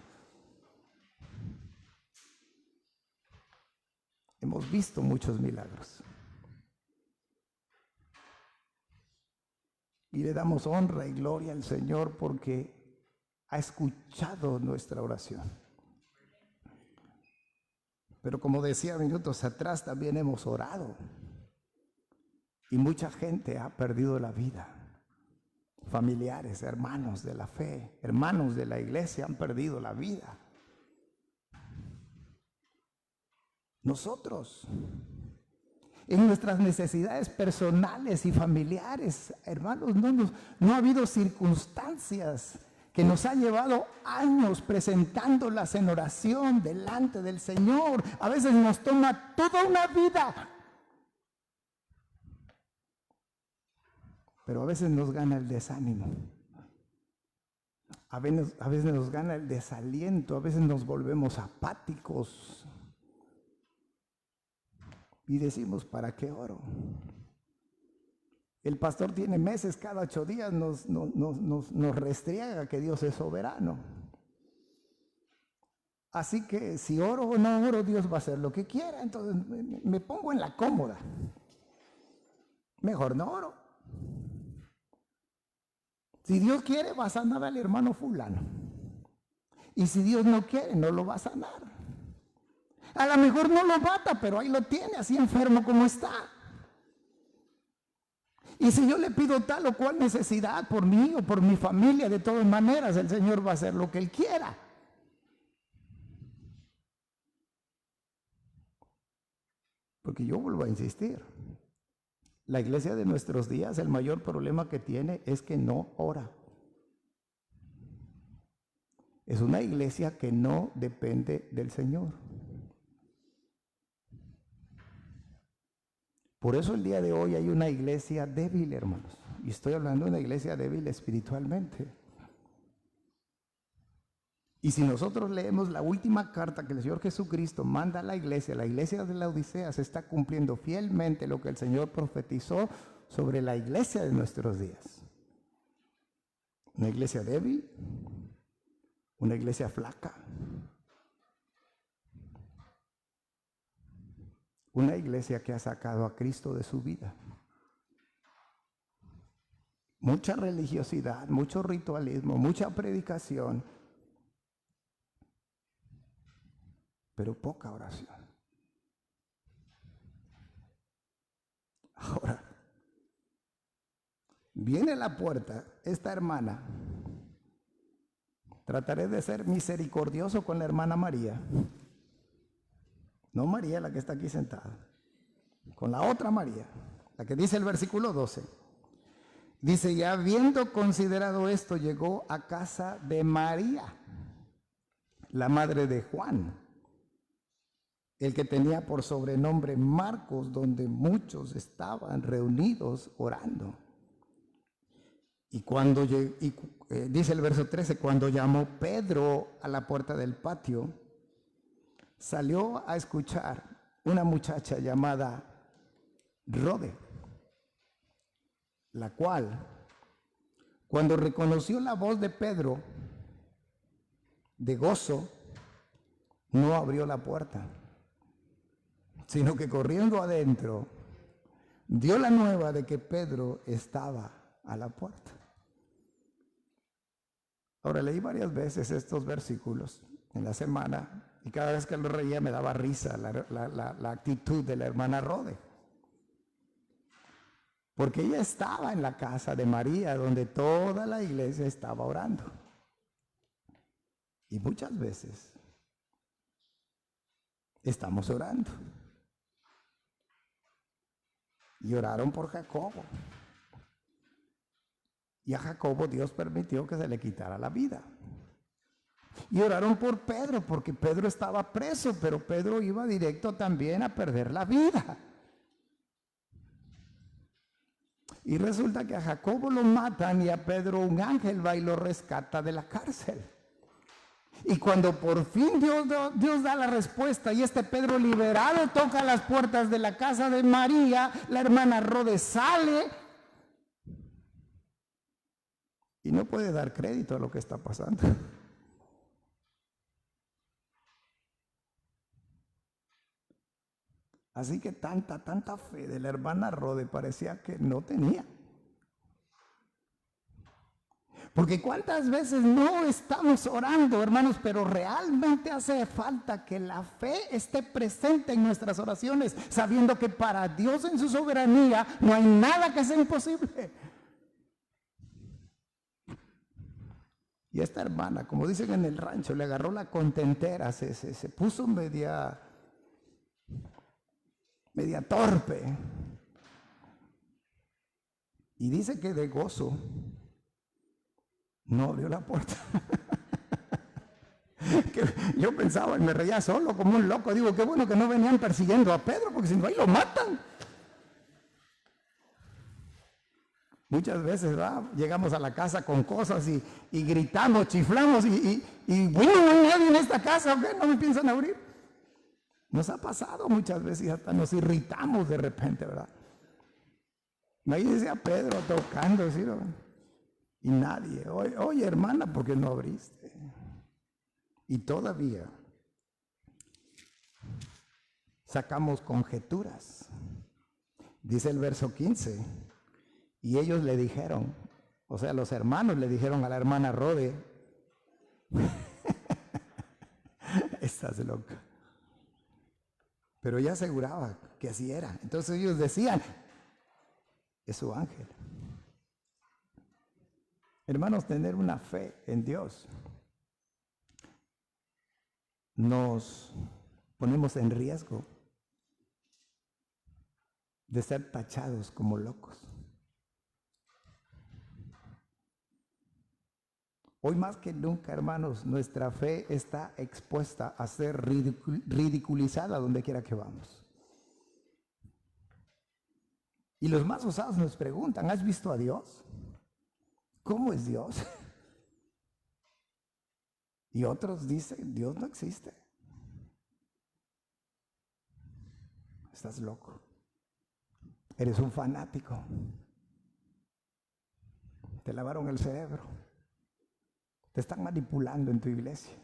Hemos visto muchos milagros. Y le damos honra y gloria al Señor porque ha escuchado nuestra oración. Pero como decía minutos atrás, también hemos orado. Y mucha gente ha perdido la vida. Familiares, hermanos de la fe, hermanos de la iglesia han perdido la vida. Nosotros, en nuestras necesidades personales y familiares, hermanos, no ha habido circunstancias que nos han llevado años presentándolas en oración delante del Señor. A veces nos toma toda una vida, pero a veces nos gana el desánimo. A veces nos gana el desaliento, a veces nos volvemos apáticos. Y decimos, ¿para qué oro? El pastor tiene meses, cada 8 días nos restriega que Dios es soberano. Así que si oro o no oro, Dios va a hacer lo que quiera. Entonces me pongo en la cómoda. Mejor no oro. Si Dios quiere, va a sanar al hermano fulano. Y si Dios no quiere, no lo va a sanar. A lo mejor no lo mata, pero ahí lo tiene, así enfermo como está. Y si yo le pido tal o cual necesidad por mí o por mi familia, de todas maneras, el Señor va a hacer lo que Él quiera. Porque yo vuelvo a insistir. La iglesia de nuestros días, el mayor problema que tiene es que no ora. Es una iglesia que no depende del Señor. Por eso el día de hoy hay una iglesia débil, hermanos. Y estoy hablando de una iglesia débil espiritualmente. Y si nosotros leemos la última carta que el Señor Jesucristo manda a la iglesia de la Odisea, se está cumpliendo fielmente lo que el Señor profetizó sobre la iglesia de nuestros días. Una iglesia débil, una iglesia flaca, una iglesia que ha sacado a Cristo de su vida. Mucha religiosidad, mucho ritualismo, mucha predicación, pero poca oración. Ahora, viene a la puerta esta hermana. Trataré de ser misericordioso con la hermana María. No María, la que está aquí sentada. Con la otra María, la que dice el versículo 12. Dice, y habiendo considerado esto, llegó a casa de María, la madre de Juan, el que tenía por sobrenombre Marcos, donde muchos estaban reunidos orando. Y cuando dice el verso 13, cuando llamó Pedro a la puerta del patio, salió a escuchar una muchacha llamada Rode, la cual, Cuando reconoció la voz de Pedro, de gozo, no abrió la puerta, sino que corriendo adentro, dio la nueva de que Pedro estaba a la puerta. Ahora, leí varias veces estos versículos en la semana y cada vez que lo leía me daba risa la actitud de la hermana Rode. Porque ella estaba en la casa de María, donde toda la iglesia estaba orando. Y muchas veces estamos orando. Y oraron por Jacobo. Y a Jacobo Dios permitió que se le quitara la vida. Y oraron por Pedro, porque Pedro estaba preso, pero Pedro iba directo también a perder la vida. Y resulta que a Jacobo lo matan y a Pedro un ángel va y lo rescata de la cárcel. Y cuando por fin Dios da la respuesta y este Pedro liberado toca las puertas de la casa de María, la hermana Rode sale y no puede dar crédito a lo que está pasando. Así que tanta fe de la hermana Rode parecía que no tenía. Porque cuántas veces no estamos orando, hermanos, pero realmente hace falta que la fe esté presente en nuestras oraciones, sabiendo que para Dios en su soberanía no hay nada que sea imposible. Y esta hermana, como dicen en el rancho, le agarró la contentera, se puso media torpe. Y dice que de gozo no abrió la puerta. Que yo pensaba y me reía solo como un loco. Digo, qué bueno que no venían persiguiendo a Pedro, porque si no ahí lo matan. Muchas veces llegamos a la casa con cosas y gritamos, chiflamos y bueno, no hay nadie en esta casa, ¿ok? No me piensan abrir. Nos ha pasado muchas veces y hasta nos irritamos de repente, ¿verdad? Ahí decía Pedro tocando, ¿sí? Y nadie, oye hermana, ¿por qué no abriste? Y todavía sacamos conjeturas. Dice el verso 15, y ellos le dijeron, o sea, los hermanos le dijeron a la hermana Rode, estás loca. Pero ella aseguraba que así era. Entonces ellos decían, es su ángel. Hermanos, tener una fe en Dios, nos ponemos en riesgo de ser tachados como locos. Hoy más que nunca, hermanos, nuestra fe está expuesta a ser ridiculizada donde quiera que vamos. Y los más osados nos preguntan, ¿has visto a Dios? ¿Cómo es Dios? Y otros dicen, Dios no existe. Estás loco. Eres un fanático. Te lavaron el cerebro. Te están manipulando en tu iglesia.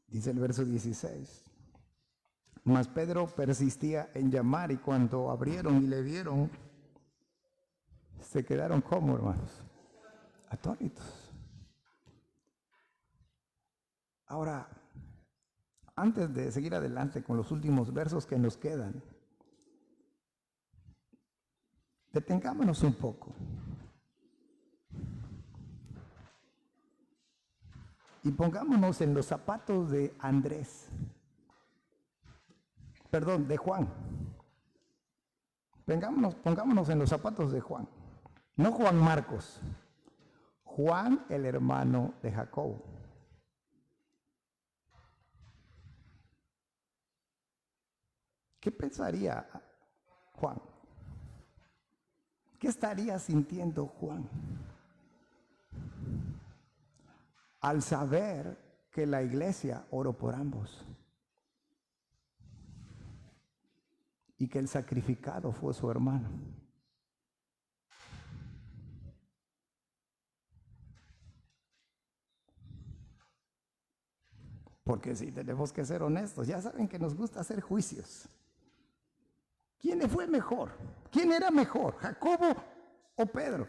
Dice el verso 16. Mas Pedro persistía en llamar y cuando abrieron y le vieron, se quedaron como, hermanos, atónitos. Ahora, antes de seguir adelante con los últimos versos que nos quedan, detengámonos un poco y pongámonos en los zapatos de Andrés, perdón, de Juan. Pongámonos en los zapatos de Juan, no Juan Marcos, Juan el hermano de Jacobo. ¿Qué pensaría Juan? ¿Qué estaría sintiendo Juan al saber que la iglesia oró por ambos? y que el sacrificado fue su hermano. Porque si tenemos que ser honestos, ya saben que nos gusta hacer juicios. ¿Quién fue mejor? ¿Quién era mejor, Jacobo o Pedro?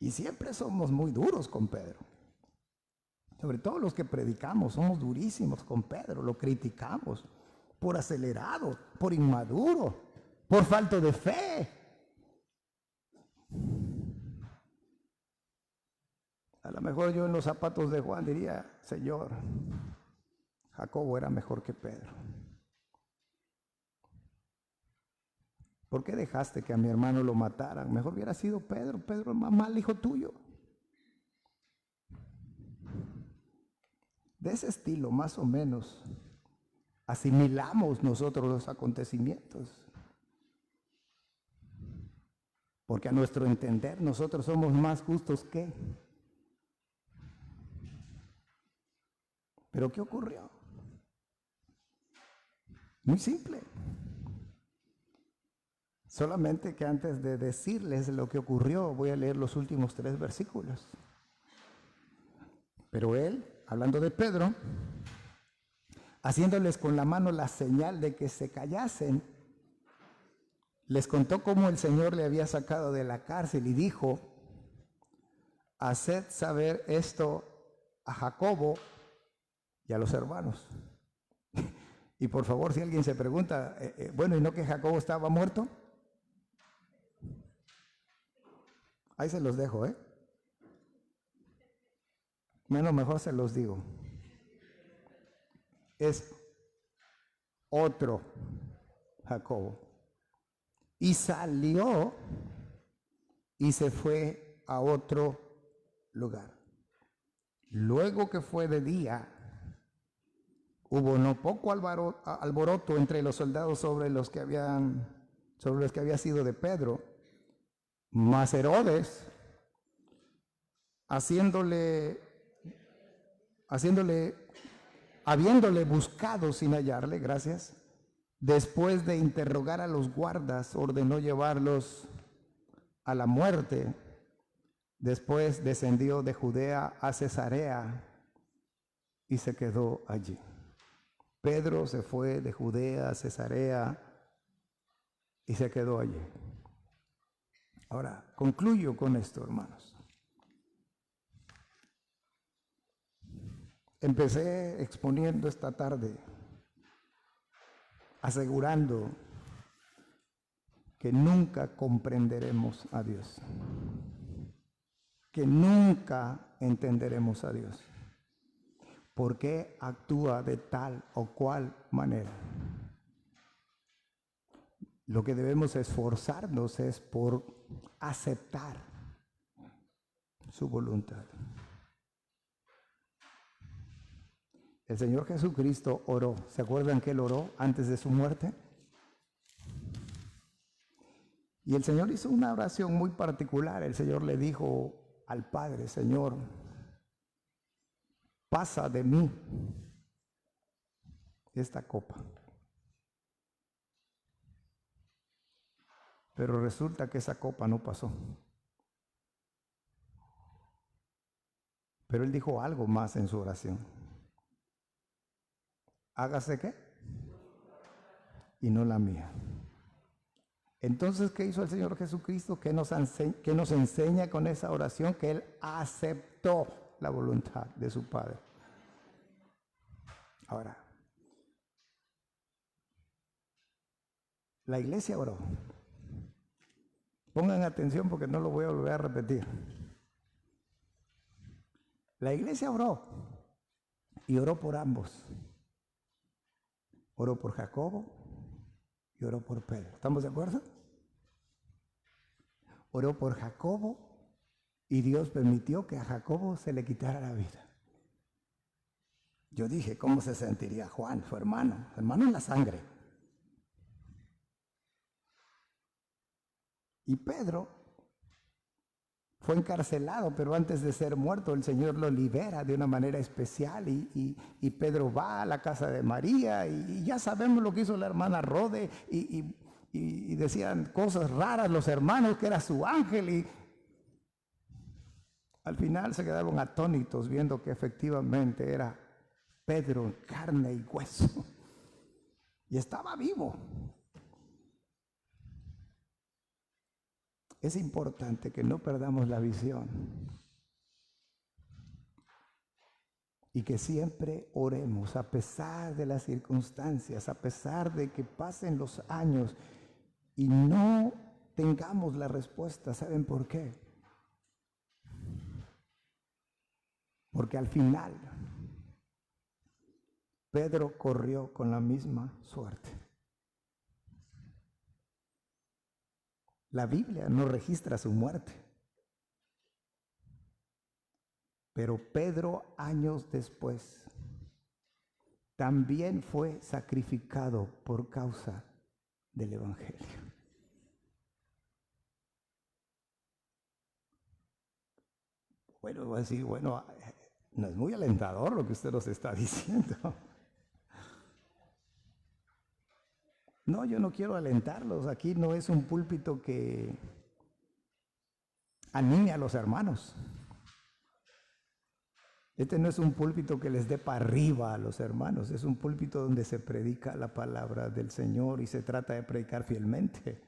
Y siempre somos muy duros con Pedro. Sobre todo los que predicamos, somos durísimos con Pedro, lo criticamos por acelerado, por inmaduro, por falta de fe. A lo mejor yo en los zapatos de Juan diría, Señor, Jacobo era mejor que Pedro. ¿Por qué dejaste que a mi hermano lo mataran? Mejor hubiera sido Pedro. Pedro es más mal hijo tuyo. De ese estilo, más o menos, asimilamos nosotros los acontecimientos. Porque a nuestro entender nosotros somos más justos que. ¿Pero qué ocurrió? Muy simple. Solamente que antes de decirles lo que ocurrió, voy a leer los últimos 3 versículos. Pero él, hablando de Pedro, haciéndoles con la mano la señal de que se callasen, les contó cómo el Señor le había sacado de la cárcel y dijo, haced saber esto a Jacobo y a los hermanos. Y por favor, si alguien se pregunta, bueno, ¿y no que Jacobo estaba muerto? Ahí se los dejo, Menos mejor se los digo. Es otro Jacobo. Y salió y se fue a otro lugar. Luego que fue de día, hubo no poco alboroto entre los soldados sobre los que había sido de Pedro. Mas Herodes, habiéndole buscado sin hallarle, después de interrogar a los guardas, ordenó llevarlos a la muerte. Después descendió de Judea a Cesarea y se quedó allí. Pedro se fue de Judea a Cesarea y se quedó allí. Ahora, concluyo con esto, hermanos. Empecé exponiendo esta tarde, asegurando que nunca comprenderemos a Dios, que nunca entenderemos a Dios. ¿Por qué actúa de tal o cual manera? Lo que debemos esforzarnos es por aceptar su voluntad. El Señor Jesucristo oró. ¿Se acuerdan que Él oró antes de su muerte? Y el Señor hizo una oración muy particular. El Señor le dijo al Padre, Señor, pasa de mí esta copa. Pero resulta que esa copa no pasó. Pero Él dijo algo más en su oración. Hágase ¿qué? Y no la mía. Entonces, ¿qué hizo el Señor Jesucristo? ¿Qué nos enseña con esa oración? Que Él aceptó la voluntad de su Padre. Ahora, la iglesia oró. Pongan atención porque no lo voy a volver a repetir. La iglesia oró y oró por ambos. Oró por Jacobo y oró por Pedro. ¿Estamos de acuerdo? Oró por Jacobo y Dios permitió que a Jacobo se le quitara la vida. Yo dije, ¿cómo se sentiría Juan, su hermano? Hermano en la sangre. Y Pedro fue encarcelado, pero antes de ser muerto el Señor lo libera de una manera especial y Pedro va a la casa de María y ya sabemos lo que hizo la hermana Rode y decían cosas raras los hermanos que era su ángel y al final se quedaron atónitos viendo que efectivamente era Pedro en carne y hueso y estaba vivo. Es importante que no perdamos la visión y que siempre oremos a pesar de las circunstancias, a pesar de que pasen los años y no tengamos la respuesta. ¿Saben por qué? Porque al final Pedro corrió con la misma suerte. La Biblia no registra su muerte. Pero Pedro, años después, también fue sacrificado por causa del Evangelio. Bueno, voy a decir, bueno, no es muy alentador lo que usted nos está diciendo. No, yo no quiero alentarlos. Aquí no es un púlpito que anime a los hermanos. Este no es un púlpito que les dé para arriba a los hermanos. Es un púlpito donde se predica la palabra del Señor y se trata de predicar fielmente.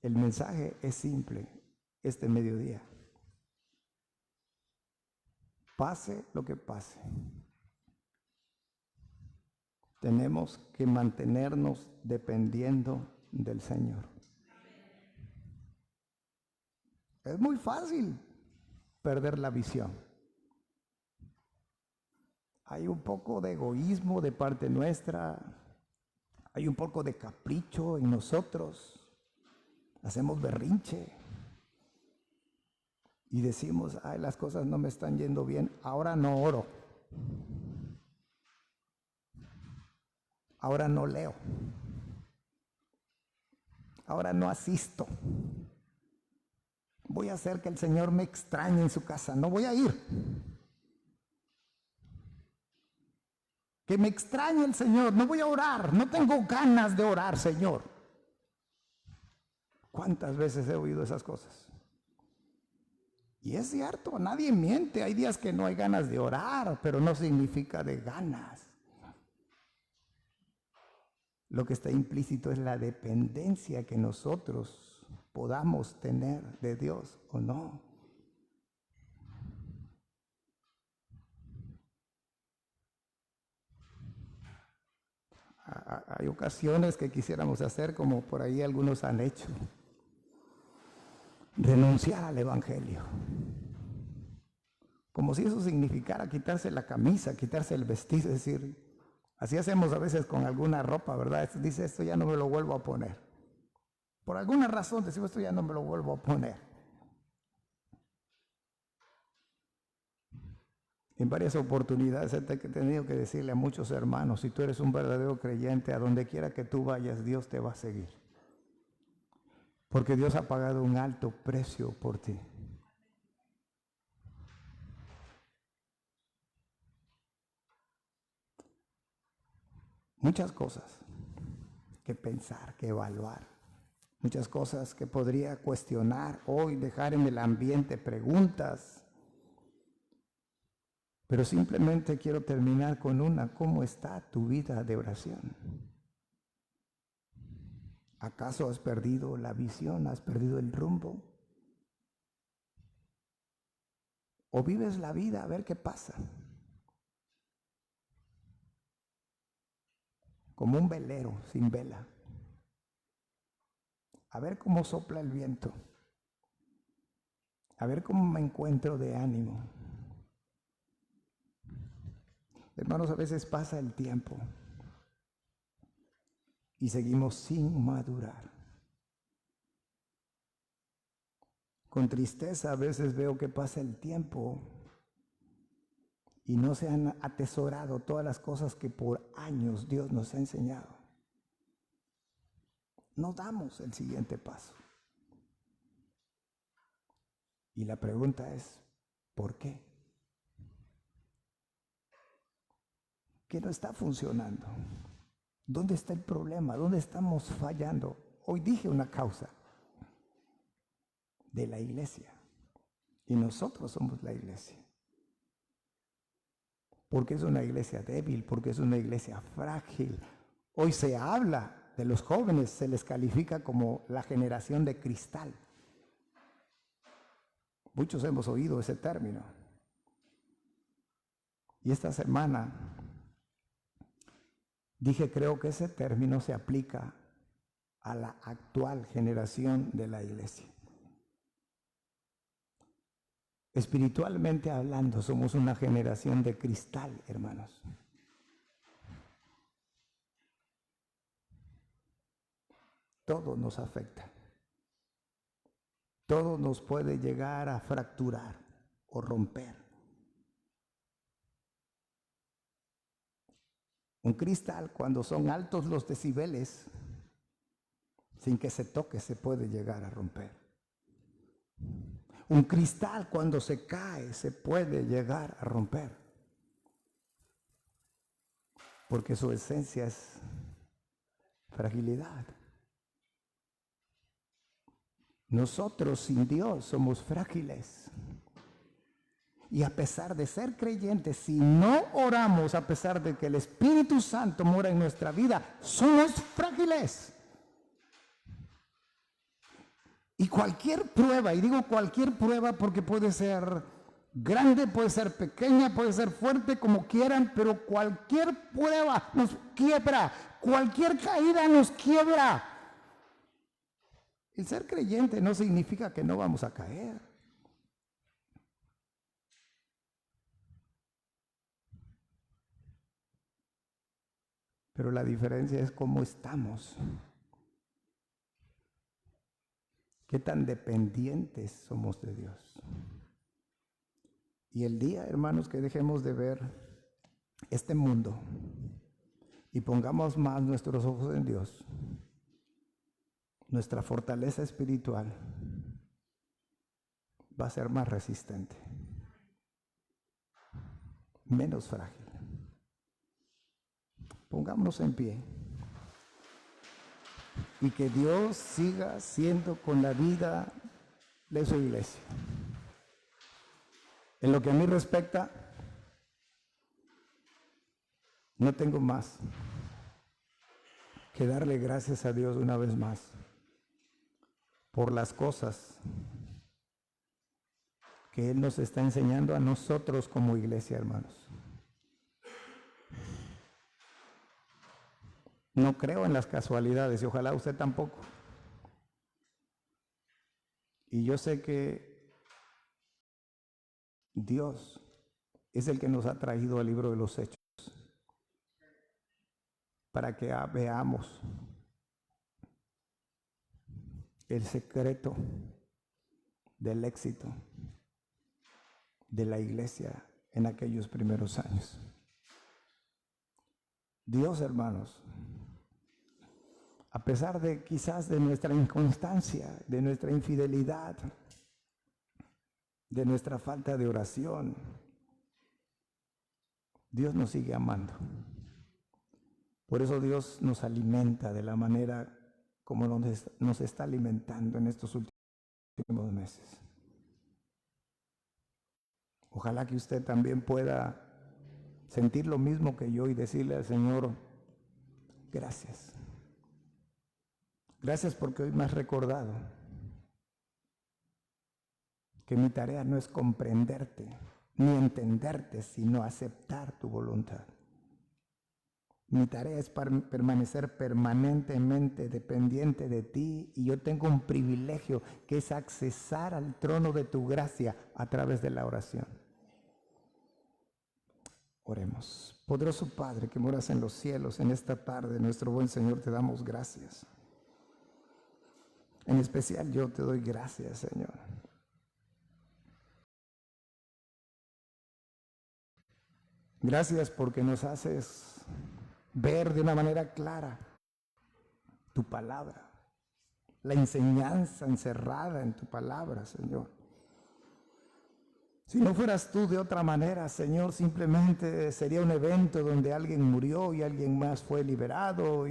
El mensaje es simple este mediodía. Pase lo que pase, tenemos que mantenernos dependiendo del Señor. Es muy fácil perder la visión. Hay un poco de egoísmo de parte nuestra, hay un poco de capricho en nosotros, hacemos berrinche y decimos, ay, las cosas no me están yendo bien, ahora no oro, ahora no leo, ahora no asisto. Voy a hacer que el Señor me extrañe en su casa, no voy a ir. Que me extrañe el Señor, no voy a orar, no tengo ganas de orar, Señor. ¿Cuántas veces he oído esas cosas? Y es cierto, nadie miente, hay días que no hay ganas de orar, pero no significa de ganas. Lo que está implícito es la dependencia que nosotros podamos tener de Dios o no. Hay ocasiones que quisiéramos hacer como por ahí algunos han hecho. Renunciar al Evangelio. Como si eso significara quitarse la camisa, quitarse el vestido, es decir, así hacemos a veces con alguna ropa, ¿verdad? Dice, esto ya no me lo vuelvo a poner. Por alguna razón decimos, esto ya no me lo vuelvo a poner. En varias oportunidades he tenido que decirle a muchos hermanos, si tú eres un verdadero creyente, a donde quiera que tú vayas, Dios te va a seguir. Porque Dios ha pagado un alto precio por ti. Muchas cosas que pensar, que evaluar. Muchas cosas que podría cuestionar hoy, dejar en el ambiente preguntas. Pero simplemente quiero terminar con una. ¿Cómo está tu vida de oración? ¿Acaso has perdido la visión? ¿Has perdido el rumbo? ¿O vives la vida a ver qué pasa? Como un velero sin vela. A ver cómo sopla el viento. A ver cómo me encuentro de ánimo. Hermanos, a veces pasa el tiempo y seguimos sin madurar. Con tristeza a veces veo que pasa el tiempo y no se han atesorado todas las cosas que por años Dios nos ha enseñado. no damos el siguiente paso. Y la pregunta es, ¿por qué? ¿Qué no está funcionando? ¿Dónde está el problema? ¿Dónde estamos fallando? Hoy dije una causa de la iglesia. Y nosotros somos la iglesia. Porque es una iglesia débil, porque es una iglesia frágil. Hoy se habla de los jóvenes, se les califica como la generación de cristal. Muchos hemos oído ese término. Y esta semana dije, creo que ese término se aplica a la actual generación de la iglesia. Espiritualmente hablando, somos una generación de cristal, hermanos. Todo nos afecta. Todo nos puede llegar a fracturar o romper. Un cristal, cuando son altos los decibeles, sin que se toque, se puede llegar a romper. Un cristal, cuando se cae, se puede llegar a romper. Porque su esencia es fragilidad. Nosotros sin Dios somos frágiles. Y a pesar de ser creyentes, si no oramos, a pesar de que el Espíritu Santo mora en nuestra vida, somos frágiles. Y cualquier prueba, y digo cualquier prueba porque puede ser grande, puede ser pequeña, puede ser fuerte, como quieran, pero cualquier prueba nos quiebra, cualquier caída nos quiebra. El ser creyente no significa que no vamos a caer. Pero la diferencia es cómo estamos. ¿Qué tan dependientes somos de Dios? Y el día, hermanos, que dejemos de ver este mundo y pongamos más nuestros ojos en Dios, nuestra fortaleza espiritual va a ser más resistente, menos frágil. Pongámonos en pie y que Dios siga siendo con la vida de su iglesia. En lo que a mí respecta, no tengo más que darle gracias a Dios una vez más por las cosas que Él nos está enseñando a nosotros como iglesia, hermanos. No creo en las casualidades y ojalá usted tampoco. Y yo sé que Dios es el que nos ha traído al libro de los Hechos para que veamos el secreto del éxito de la iglesia en aquellos primeros años. Dios, hermanos, a pesar de quizás de nuestra inconstancia, de nuestra infidelidad, de nuestra falta de oración, Dios nos sigue amando. Por eso Dios nos alimenta de la manera como nos está alimentando en estos últimos meses. Ojalá que usted también pueda sentir lo mismo que yo y decirle al Señor, gracias. Gracias porque hoy me has recordado que mi tarea no es comprenderte ni entenderte, sino aceptar tu voluntad. Mi tarea es permanecer permanentemente dependiente de ti y yo tengo un privilegio que es accesar al trono de tu gracia a través de la oración. Oremos. Poderoso Padre que moras en los cielos, en esta tarde, nuestro buen Señor, te damos gracias. En especial yo te doy gracias, Señor. Gracias porque nos haces ver de una manera clara tu palabra. la enseñanza encerrada en tu palabra, Señor. Si no fueras tú de otra manera, Señor, simplemente sería un evento donde alguien murió y alguien más fue liberado.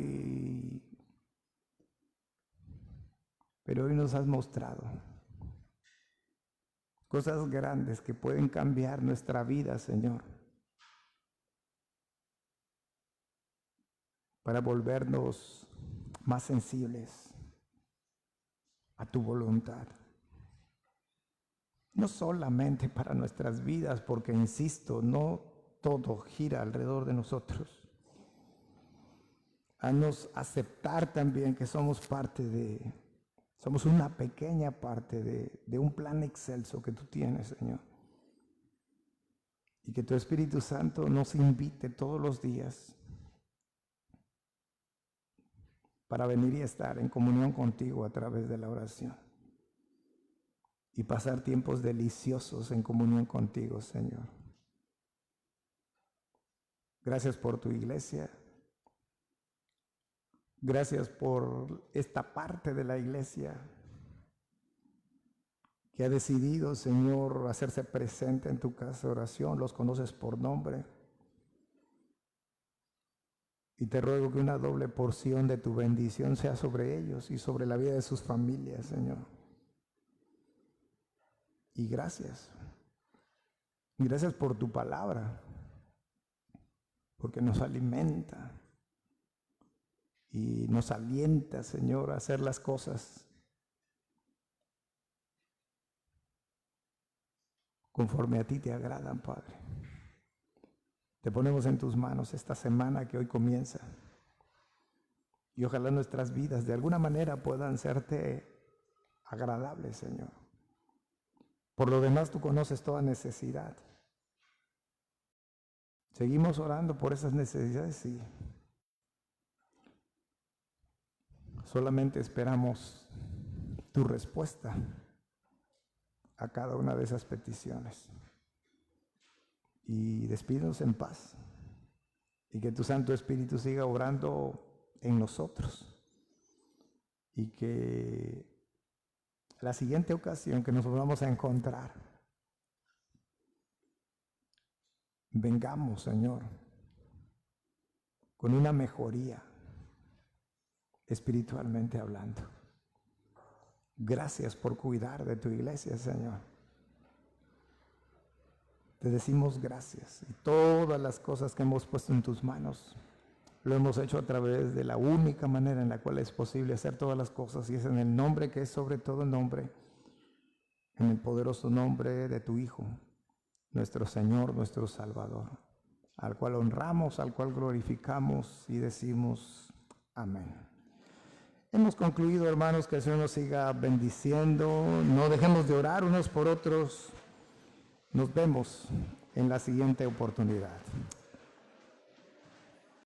Pero hoy nos has mostrado cosas grandes que pueden cambiar nuestra vida, Señor, para volvernos más sensibles a tu voluntad. No solamente para nuestras vidas, porque insisto, no todo gira alrededor de nosotros. Haznos aceptar también que somos somos una pequeña parte de un plan excelso que tú tienes, Señor. Y que tu Espíritu Santo nos invite todos los días para venir y estar en comunión contigo a través de la oración. Y pasar tiempos deliciosos en comunión contigo, Señor. Gracias por tu iglesia. Gracias por esta parte de la iglesia que ha decidido, Señor, hacerse presente en tu casa de oración. Los conoces por nombre. Y te ruego que una doble porción de tu bendición sea sobre ellos y sobre la vida de sus familias, Señor. Y gracias. Gracias por tu palabra, porque nos alimenta y nos alienta, Señor, a hacer las cosas conforme a ti te agradan, Padre. Te ponemos en tus manos esta semana que hoy comienza y ojalá nuestras vidas de alguna manera puedan serte agradables, Señor. Por lo demás, tú conoces toda necesidad. Seguimos orando por esas necesidades, sí. Solamente esperamos tu respuesta a cada una de esas peticiones. Y despídenos en paz. Y que tu Santo Espíritu siga obrando en nosotros. Y que la siguiente ocasión que nos volvamos a encontrar, vengamos, Señor, con una mejoría espiritualmente hablando. Gracias por cuidar de tu iglesia, Señor. Te decimos gracias y todas las cosas que hemos puesto en tus manos lo hemos hecho a través de la única manera en la cual es posible hacer todas las cosas, y es en el nombre que es sobre todo nombre, en el poderoso nombre de tu Hijo, nuestro Señor, nuestro Salvador, al cual honramos, al cual glorificamos y decimos amén. Hemos concluido, hermanos, que el Señor nos siga bendiciendo. No dejemos de orar unos por otros. Nos vemos en la siguiente oportunidad.